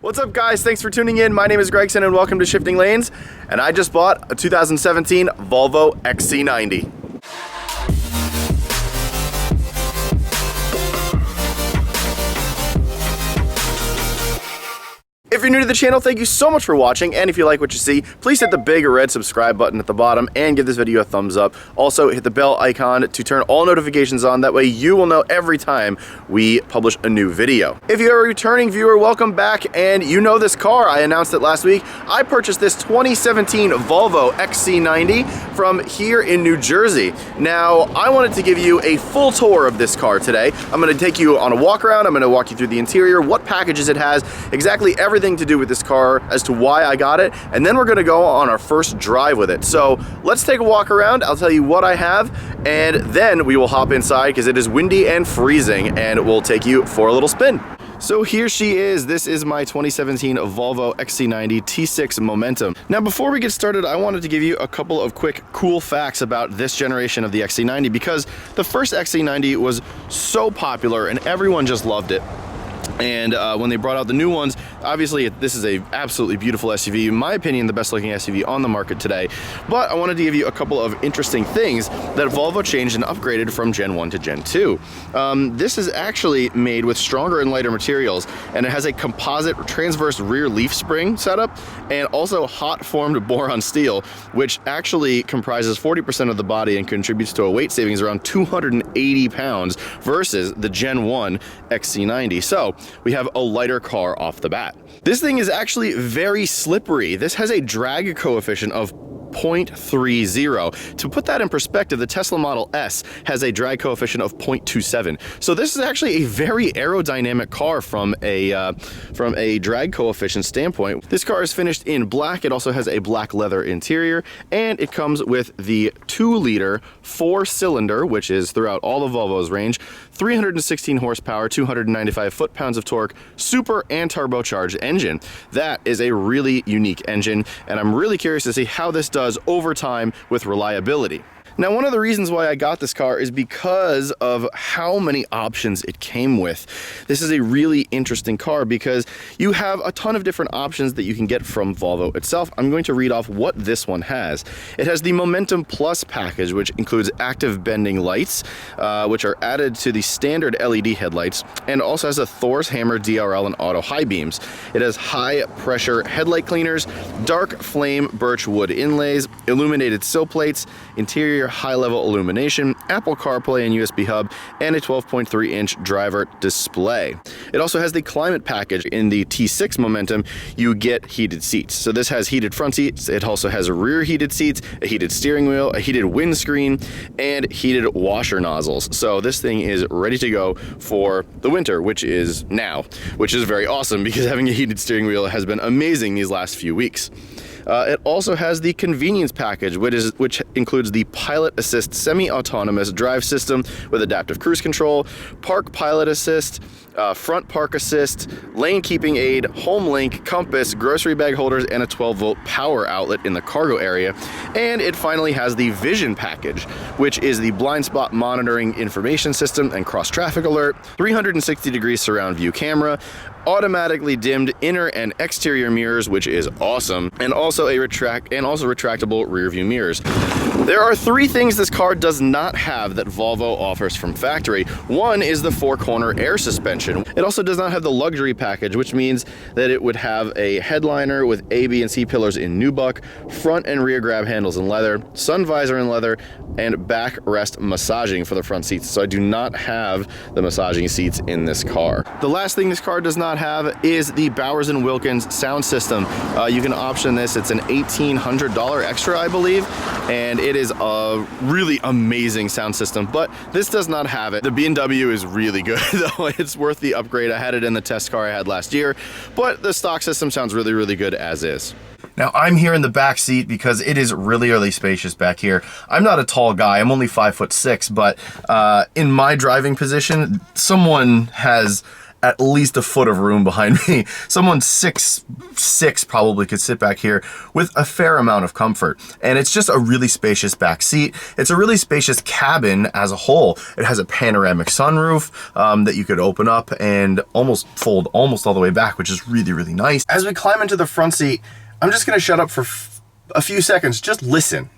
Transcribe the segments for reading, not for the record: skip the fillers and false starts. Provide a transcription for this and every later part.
What's up, guys? Thanks for tuning in. My name is Gregson and welcome to Shifting Lanes. And I just bought a 2017 Volvo XC90. If you're new to the channel, thank you so much for watching, and if you like what you see, please hit the big red subscribe button at the bottom and give this video a thumbs up. Also, hit the bell icon to turn all notifications on, that way you will know every time we publish a new video. If you're a returning viewer, welcome back, and you know this car. I announced it last week. I purchased this 2017 Volvo XC90 from here in New Jersey. Now, I wanted to give you a full tour of this car today. I'm going to take you on a walk around, I'm going to walk you through the interior, what packages it has, exactly everything to do with this car as to why I got it, and then we're going to go on our first drive with it. So let's take a walk around. I'll tell you what I have, and then we will hop inside because it is windy and freezing, and we'll take you for a little spin. So here she is. This is my 2017 Volvo XC90 T6 Momentum. Now, before we get started, I wanted to give you a couple of quick cool facts about this generation of the XC90, because the first XC90 was so popular and everyone just loved it. And when they brought out the new ones, obviously this is a absolutely beautiful SUV, in my opinion the best looking SUV on the market today. But I wanted to give you a couple of interesting things that Volvo changed and upgraded from Gen 1 to Gen 2. This is actually made with stronger and lighter materials, and it has a composite transverse rear leaf spring setup and also hot formed boron steel, which actually comprises 40% of the body and contributes to a weight savings around 280 pounds versus the Gen 1 XC90. So we have a lighter car off the bat. This thing is actually very slippery. This has a drag coefficient of 0.30. To put that in perspective, the Tesla Model S has a drag coefficient of 0.27. So this is actually a very aerodynamic car from a drag coefficient standpoint. This car is finished in black. It also has a black leather interior, and it comes with the 2-liter 4-cylinder, which is throughout all of Volvo's range, 316 horsepower, 295 foot-pounds of torque, super and turbocharged engine. That is a really unique engine, and I'm really curious to see how this does over time with reliability. Now, one of the reasons why I got this car is because of how many options it came with. This is a really interesting car because you have a ton of different options that you can get from Volvo itself. I'm going to read off what this one has. It has the Momentum Plus package, which includes active bending lights, which are added to the standard LED headlights, and also has a Thor's Hammer DRL and auto high beams. It has high pressure headlight cleaners, dark flame birch wood inlays, illuminated sill plates, interior high-level illumination, Apple CarPlay and USB hub, and a 12.3-inch driver display. It also has the climate package. In the T6 Momentum, you get heated seats. So this has heated front seats. It also has rear heated seats, a heated steering wheel, a heated windscreen, and heated washer nozzles. So this thing is ready to go for the winter, which is now, which is very awesome because having a heated steering wheel has been amazing these last few weeks. It also has the convenience package, which includes the Pilot Assist semi-autonomous drive system with adaptive cruise control, Park Pilot Assist, front park assist, lane keeping aid, home link, compass, grocery bag holders, and a 12-volt power outlet in the cargo area. And it finally has the Vision package, which is the blind spot monitoring information system and cross traffic alert, 360-degree surround view camera, automatically dimmed inner and exterior mirrors, which is awesome, and also retractable rear view mirrors. There are 3 things this car does not have that Volvo offers from factory. One is the 4-corner air suspension. It also does not have the luxury package, which means that it would have a headliner with A, B, and C pillars in nubuck, front and rear grab handles in leather, sun visor in leather, and backrest massaging for the front seats. So I do not have the massaging seats in this car. The last thing this car does not have is the Bowers & Wilkins sound system. You can option this. It's an $1,800 extra, I believe, and it is a really amazing sound system, but this does not have it. The B&W is really good though. It's worth the upgrade. I had it in the test car I had last year, but the stock system sounds really, really good as is. Now, I'm here in the back seat because it is really, really spacious back here. I'm not a tall guy. I'm only 5'6", but in my driving position, someone has at least a foot of room behind me. Someone 6'6" probably could sit back here with a fair amount of comfort. And it's just a really spacious back seat. It's a really spacious cabin as a whole. It has a panoramic sunroof that you could open up and almost fold almost all the way back, which is really, really nice. As we climb into the front seat, I'm just gonna shut up for a few seconds. Just listen.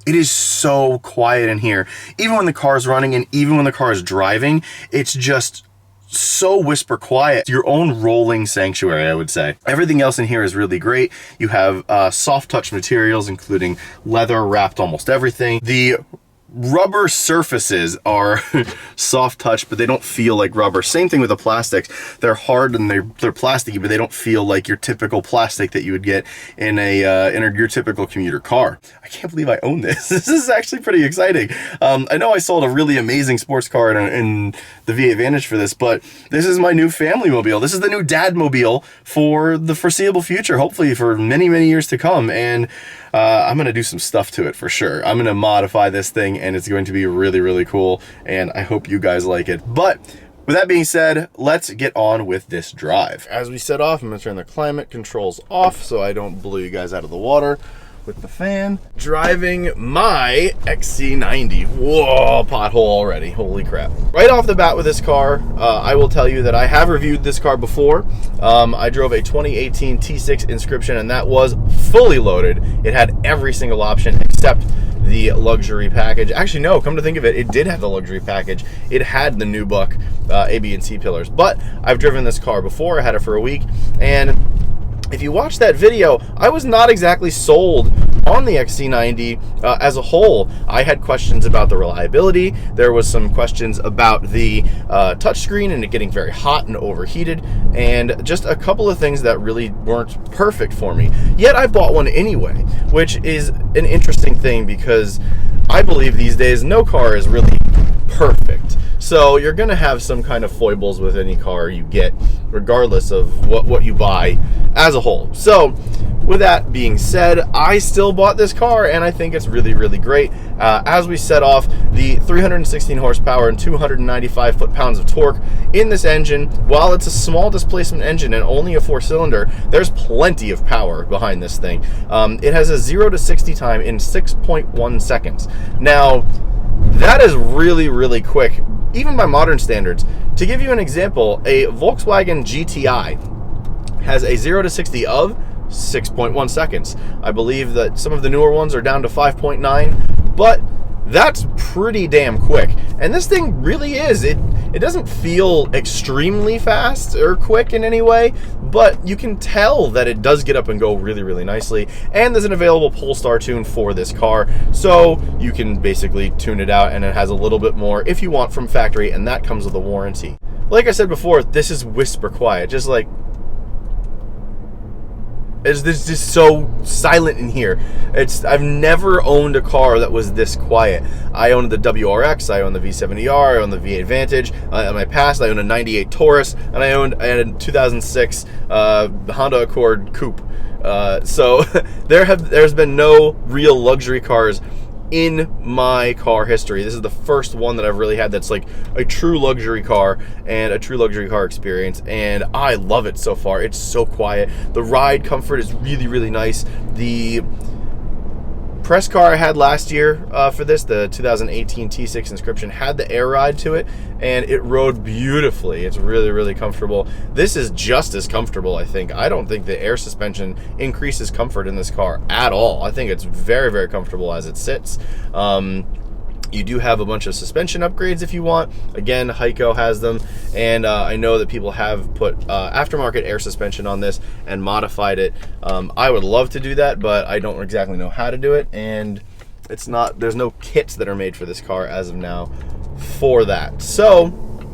It is so quiet in here. Even when the car is running and even when the car is driving, it's just so whisper quiet. Your own rolling sanctuary, I would say. Everything else in here is really great. You have soft touch materials, including leather wrapped almost everything. The rubber surfaces are soft touch, but they don't feel like rubber. Same thing with the plastics. They're hard and they're plasticky, but they don't feel like your typical plastic that you would get in your typical commuter car. I can't believe I own this. This is actually pretty exciting. I know I sold a really amazing sports car in the V8 Vantage for this, but this is my new family mobile. This is the new dad mobile for the foreseeable future, hopefully for many, many years to come. And I'm going to do some stuff to it for sure. I'm going to modify this thing and it's going to be really, really cool. And I hope you guys like it. But with that being said, let's get on with this drive. As we set off, I'm going to turn the climate controls off so I don't blow you guys out of the water with the fan. Driving my XC90. Whoa, pothole already. Holy crap. Right off the bat with this car, I will tell you that I have reviewed this car before. I drove a 2018 T6 Inscription and that was fully loaded. It had every single option except the luxury package. Actually, no, come to think of it, it did have the luxury package. It had the nubuck A, B, and C pillars. But I've driven this car before. I had it for a week, and if you watch that video, I was not exactly sold on the XC90 as a whole. I had questions about the reliability. There was some questions about the touchscreen and it getting very hot and overheated, and just a couple of things that really weren't perfect for me. Yet I bought one anyway, which is an interesting thing because I believe these days no car is really perfect. So you're going to have some kind of foibles with any car you get, regardless of what you buy as a whole. So with that being said, I still bought this car and I think it's really, really great. As we set off, the 316 horsepower and 295 foot-pounds of torque in this engine, while it's a small displacement engine and only a 4-cylinder, there's plenty of power behind this thing. It has a 0 to 60 time in 6.1 seconds. Now, that is really, really quick, even by modern standards. To give you an example, a Volkswagen GTI has a 0 to 60 of 6.1 seconds. I believe that some of the newer ones are down to 5.9, but that's pretty damn quick. And this thing really is. It doesn't feel extremely fast or quick in any way, but you can tell that it does get up and go really, really nicely. And there's an available Polestar tune for this car, so you can basically tune it out, and it has a little bit more if you want from factory, and that comes with a warranty. Like I said before, this is whisper quiet, just like it's just so silent in here. I've never owned a car that was this quiet. I owned the WRX, I owned the V70R, I owned the V8 Vantage. In my past, I owned a 98 Taurus, and I had a 2006 Honda Accord Coupe. So there's been no real luxury cars in my car history. This is the first one that I've really had that's like a true luxury car and a true luxury car experience, and I love it so far. It's so quiet. The ride comfort is really, really nice. The press car I had last year for this, the 2018 T6 Inscription, had the air ride to it, and it rode beautifully. It's really, really comfortable. This is just as comfortable, I think. I don't think the air suspension increases comfort in this car at all. I think it's very, very comfortable as it sits. You do have a bunch of suspension upgrades if you want. Again, Heiko has them, and I know that people have put aftermarket air suspension on this and modified it. I would love to do that, but I don't exactly know how to do it, and there's no kits that are made for this car as of now for that. So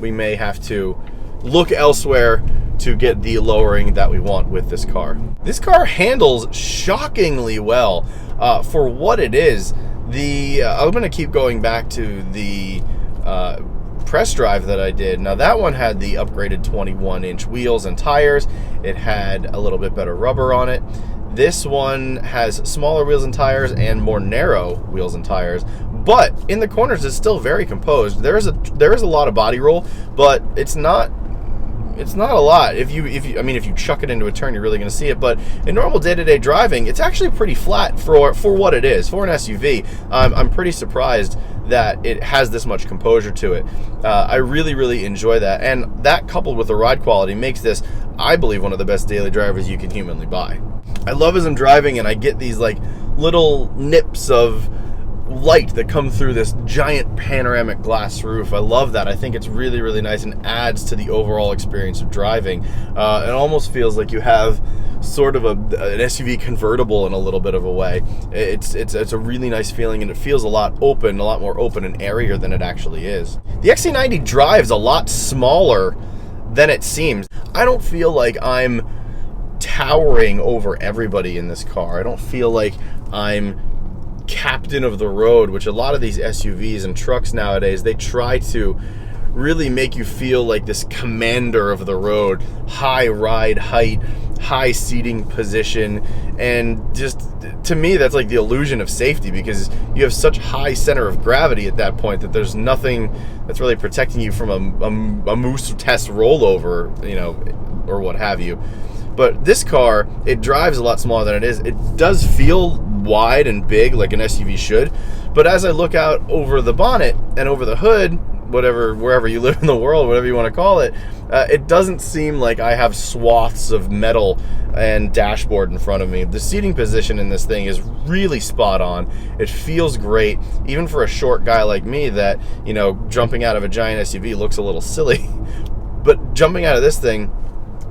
we may have to look elsewhere to get the lowering that we want with this car. This car handles shockingly well for what it is. I'm going to keep going back to the press drive that I did. Now that one had the upgraded 21-inch wheels and tires. It had a little bit better rubber on it. This one has smaller wheels and tires and more narrow wheels and tires, but in the corners it's still very composed. There is a lot of body roll, but it's not a lot. If you chuck it into a turn, you're really going to see it. But in normal day-to-day driving, it's actually pretty flat for what it is. For an SUV, I'm pretty surprised that it has this much composure to it. I really, really enjoy that. And that, coupled with the ride quality, makes this, I believe, one of the best daily drivers you can humanly buy. I love as I'm driving and I get these like little nips of light that come through this giant panoramic glass roof. I love that. I think it's really, really nice and adds to the overall experience of driving. It almost feels like you have sort of an SUV convertible in a little bit of a way. It's a really nice feeling, and it feels a lot more open and airier than it actually is. The XC90 drives a lot smaller than it seems. I don't feel like I'm towering over everybody in this car. I don't feel like I'm captain of the road, which a lot of these SUVs and trucks nowadays, they try to really make you feel like this commander of the road. High ride height, high seating position, and just, to me, that's like the illusion of safety, because you have such high center of gravity at that point that there's nothing that's really protecting you from a moose test rollover, or what have you. But this car, it drives a lot smaller than it is. It does feel wide and big like an SUV should, but as I look out over the bonnet and over the hood, wherever you live in the world, whatever you want to call it, it doesn't seem like I have swaths of metal and dashboard in front of me. The seating position in this thing is really spot on. It feels great, even for a short guy like me that, jumping out of a giant SUV looks a little silly. But jumping out of this thing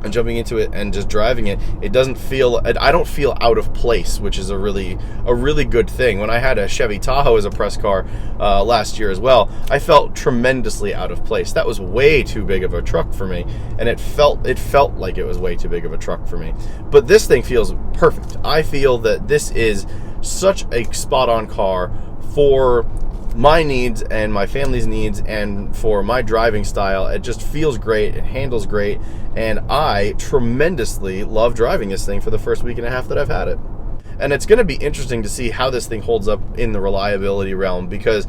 and jumping into it and just driving it, I don't feel out of place, which is a really good thing. When I had a Chevy Tahoe as a press car last year as well, I felt tremendously out of place. That was way too big of a truck for me, and it felt like it was way too big of a truck for me. But this thing feels perfect. I feel that this is such a spot-on car for my needs and my family's needs and for my driving style. It just feels great, it handles great, and I tremendously love driving this thing for the first week and a half that I've had it. And it's going to be interesting to see how this thing holds up in the reliability realm, because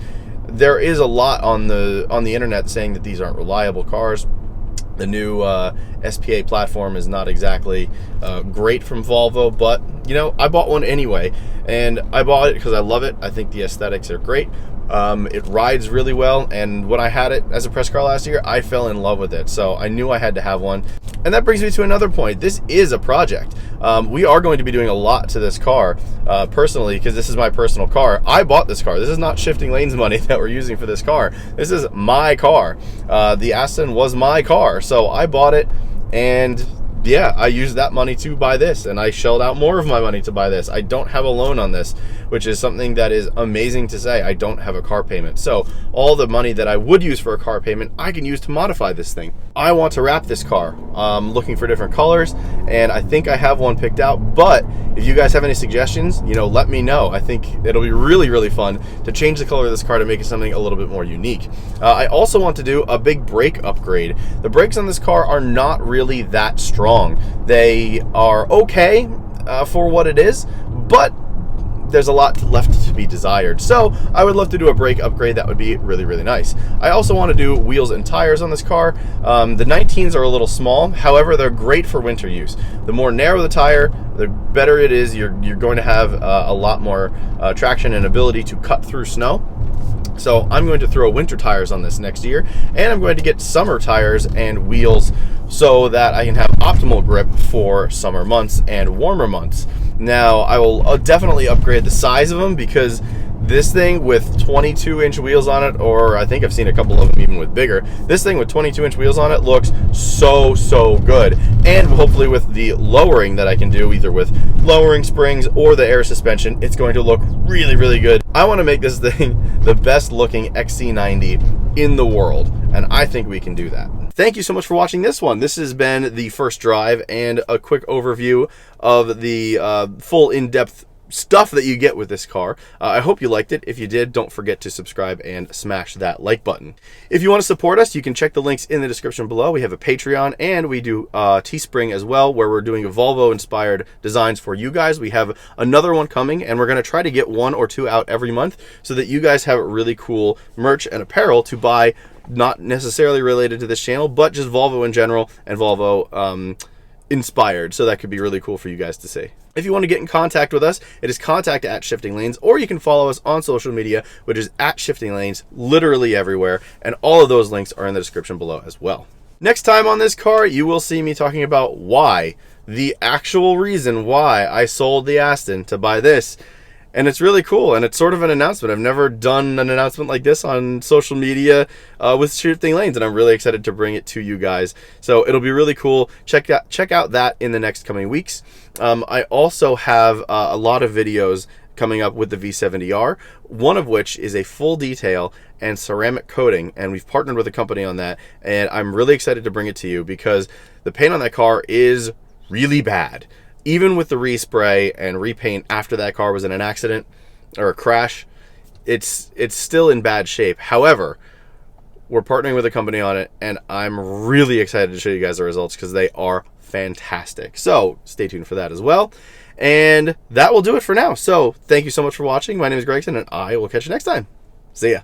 there is a lot on the internet saying that these aren't reliable cars. The new SPA platform is not exactly great from Volvo, but I bought one anyway, and I bought it because I love it. I think the aesthetics are great. It rides really well, and when I had it as a press car last year, I fell in love with it, so I knew I had to have one. And that brings me to another point. This is a project. We are going to be doing a lot to this car personally, because this is my personal car. I bought this car. This is not shifting lanes money that we're using for this car. This is my car. The Aston was my car, so I bought it, and yeah, I used that money to buy this, and I shelled out more of my money to buy this. I don't have a loan on this, which is something that is amazing to say. I don't have a car payment. So all the money that I would use for a car payment, I can use to modify this thing. I want to wrap this car. I'm looking for different colors, and I think I have one picked out, but if you guys have any suggestions, let me know. I think it'll be really, really fun to change the color of this car to make it something a little bit more unique. I also want to do a big brake upgrade. The brakes on this car are not really that strong. They are okay for what it is, but there's a lot left to be desired. So I would love to do a brake upgrade. That would be really, really nice. I also want to do wheels and tires on this car. The 19s are a little small. However, they're great for winter use. The more narrow the tire, the better it is. You're going to have a lot more traction and ability to cut through snow. So I'm going to throw winter tires on this next year, and I'm going to get summer tires and wheels so that I can have optimal grip for summer months and warmer months. Now, I will definitely upgrade the size of them, because this thing with 22-inch wheels on it, or I think I've seen a couple of them even with bigger, this thing with 22-inch wheels on it looks so good. And hopefully with the lowering that I can do, either with lowering springs or the air suspension, it's going to look really, really good. I want to make this thing the best looking XC90 in the world, and I think we can do that. Thank you so much for watching this one. This has been the first drive and a quick overview of the full in-depth stuff that you get with this car. I hope you liked it. If you did, don't forget to subscribe and smash that like button. If you want to support us, you can check the links in the description below. We have a Patreon, and we do Teespring as well, where we're doing Volvo inspired designs for you guys. We have another one coming, and we're going to try to get 1 or 2 out every month so that you guys have really cool merch and apparel to buy, not necessarily related to this channel, but just Volvo in general and Volvo inspired. So that could be really cool for you guys to see. If you want to get in contact with us, it is contact@shiftinglanes, or you can follow us on social media, which is @shiftinglanes, literally everywhere, and all of those links are in the description below as well. Next time on this car, you will see me talking about why, the actual reason why I sold the Aston to buy this. And it's really cool, and it's sort of an announcement. I've never done an announcement like this on social media with Shifting Lanes, and I'm really excited to bring it to you guys. So it'll be really cool. Check out that in the next coming weeks. I also have a lot of videos coming up with the V70R, one of which is a full detail and ceramic coating, and we've partnered with a company on that, and I'm really excited to bring it to you because the paint on that car is really bad. Even with the respray and repaint after that car was in an accident or a crash, it's still in bad shape. However, we're partnering with a company on it, and I'm really excited to show you guys the results because they are fantastic. So stay tuned for that as well. And that will do it for now. So thank you so much for watching. My name is Gregson, and I will catch you next time. See ya.